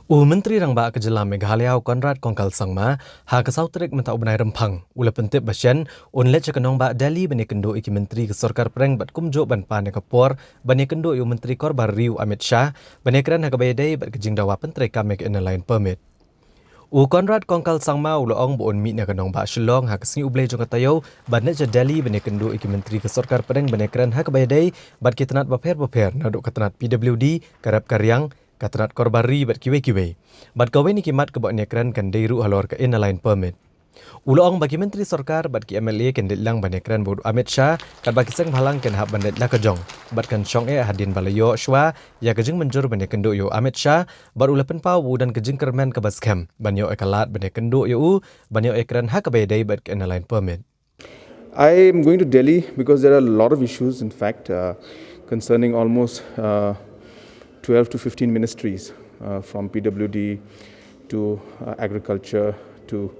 Menteri Rangba Kejelam Meghalaya Konrad Kongkal Sangma ha kesautrik mentau benai rempang ula pentip basyan unlet cekenong ba Delhi bani kendo iki menteri ke Sarkar Pereng bat kumjo ban pan kapor bani kendo yu menteri Korbar Riu Amit Shah bani kran ha kabayday bat kejing dawa pentri kamek in line permit. Konrad Kongkal Sangma ula ong buon mi na kanong ba Shillong ha kesni ublay jong katayo bat net Delhi bani kendo iki menteri ke Sarkar Pereng bani kran ha kabayday bat kitanat baper na duk katanat PWD karap karyang Katrat Korbari bat kiwe-kiwe. Bat kawe ni kimat ke baknya kran kan deiru halor ke in-line permit. Uloong bagi Menteri Sarkar bat ki MLA kan ditlang banyak kran bodo Amit Shah kat bagi sang halang kan hab bandet la kejong. Bat kan syong hadin balayo shwa ya kejing menjur banyak kendo yo Amit Shah bat ulapen pau dan kejing kermen ke baskem. Banyo kalat banyak kendo yo banyo ekran ha ke bedai bat ke in-line permit. I am going to Delhi because there are a lot of issues, in fact, concerning almost 12 to 15 ministries, from PWD to agriculture to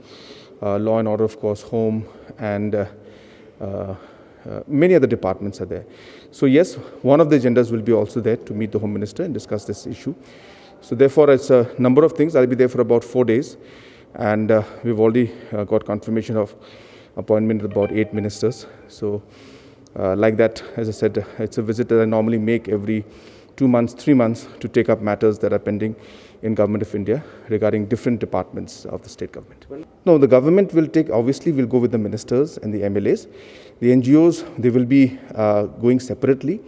law and order, of course, home, and many other departments are there. So yes, one of the agendas will be also there to meet the Home Minister and discuss this issue. So therefore, it's a number of things. I'll be there for about 4 days, and we've already got confirmation of appointment of about 8 ministers. So like that, as I said, it's a visit that I normally make every 2 months, 3 months to take up matters that are pending in Government of India regarding different departments of the state government. No, the government will obviously will go with the ministers and the MLAs. The NGOs, they will be going separately,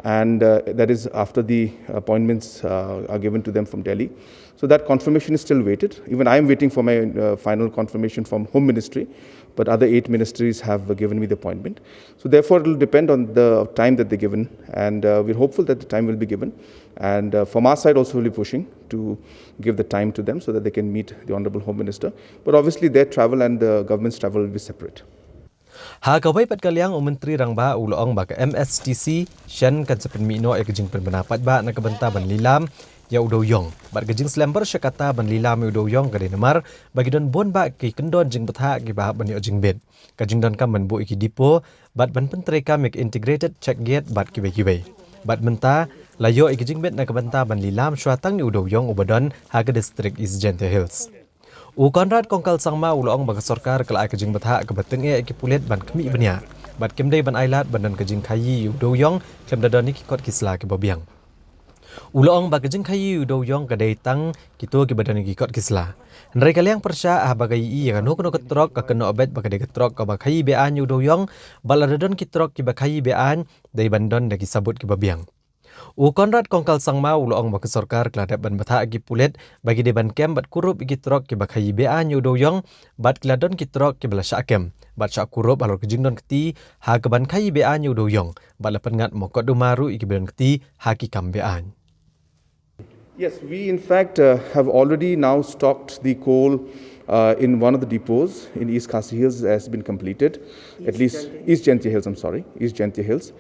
and that is after the appointments are given to them from Delhi. So that confirmation is still waited. Even I am waiting for my final confirmation from Home Ministry, but other 8 ministries have given me the appointment. So therefore, it will depend on the time that they're given, and we're hopeful that the time will be given. And from our side also, we'll be pushing to give the time to them so that they can meet the Honorable Home Minister. But obviously, their travel and the government's travel will be separate. Ha kawai pat kaliang Menteri Rangba uloong ba ke MSTC shen kan sepen mino e kejing pendapat ba na kebenta ban lilam ya udo yong bat kejing slamber syakata ban lilam udo yong ka denmar bagi don bon ba ki kendon jing betha ki ba ban yo jing bet kejing don kam ban bu iki dipo bat ban pentri ka mek integrated check gate bat ki be bat menta layo e kejing bet na kebenta ban lilam syatang ni udo yong ubadon ha ke district East Gentle Hills. Konrad Kongkal Sangma uloong bagi Sarkar kelak kejing betha ke beteng ki pulet ban kemi benya bat kemdei ban ailat ban kejing khayi udo yong klem dadon ni kot kisla ke babiang uloong bagi kejing khayi udo yong ke dei tang kito ki badan ki kot kisla ndai kaliang persya bagai i kan no ketrok ka keno obet bagai ketrok ka bakhayi be an udo yong baladon kitrok ki bakhayi be an dei bandon de ki sabut ki babiang Konrad Kongkal Sangma uloong bagi Sarkar keladap ban betha agi pulet bagi de ban kem bat kurup igi trok ki bakhayi be an udo yong bat kladon ki trok ki bala syakem bat syak kurup alor kejing don keti ha ke ban khayi be an udo yong bat lepen ngat mokot do maru igi ben keti ha ki kam be an. Yes, we in fact have already now stocked the coal in one of the depots in East Khasi Hills has been completed, East Gentle Hills, East Gentle Hills.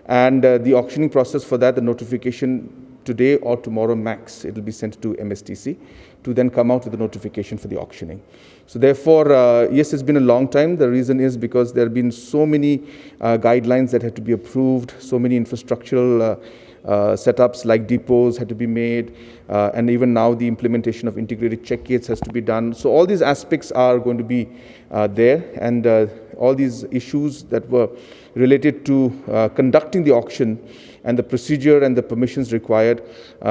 And the auctioning process for that, the notification today or tomorrow max, it will be sent to MSTC to then come out with the notification for the auctioning. So therefore, yes, it's been a long time. The reason is because there have been so many guidelines that had to be approved, so many infrastructural setups like depots had to be made, and even now the implementation of integrated check gates has to be done. So all these aspects are going to be there, and all these issues that were related to conducting the auction and the procedure and the permissions required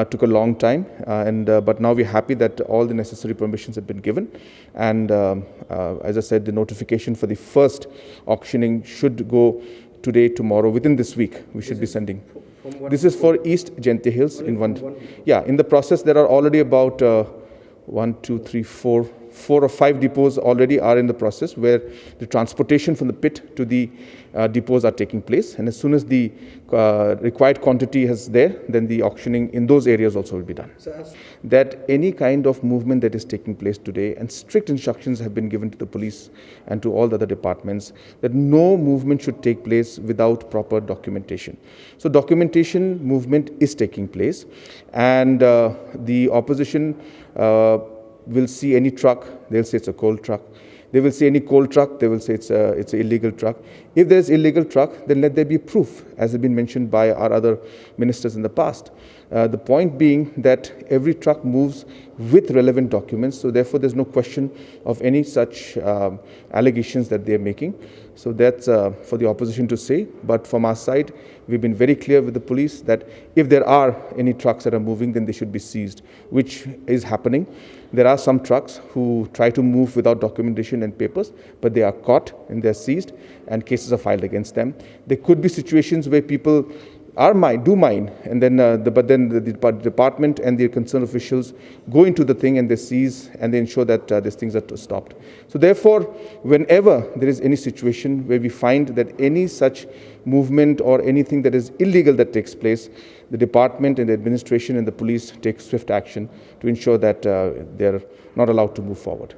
took a long time, but now we're happy that all the necessary permissions have been given, and as I said, the notification for the first auctioning should go today, tomorrow, within this week we should be sending. This is for East Gentle Hills. In the process there are already about 4 or 5 depots already are in the process where the transportation from the pit to the depots are taking place, and as soon as the required quantity is there, then the auctioning in those areas also will be done. That any kind of movement that is taking place today, and strict instructions have been given to the police and to all the other departments that no movement should take place without proper documentation. So documentation movement is taking place, and the opposition will see any truck, they'll say it's a coal truck. They will say any coal truck, they will say it's an illegal truck. If there's illegal truck, then let there be proof, as has been mentioned by our other ministers in the past. The point being that every truck moves with relevant documents, so therefore there's no question of any such allegations that they're making. So that's for the opposition to say. But from our side, we've been very clear with the police that if there are any trucks that are moving, then they should be seized, which is happening. There are some trucks who try to move without documentation and papers, but they are caught and they're seized and cases are filed against them. There could be situations where people do mine, and then the department and the concerned officials go into the thing and they seize and they ensure that these things are stopped. So therefore, whenever there is any situation where we find that any such movement or anything that is illegal that takes place, the department and the administration and the police take swift action to ensure that they're not allowed to move forward.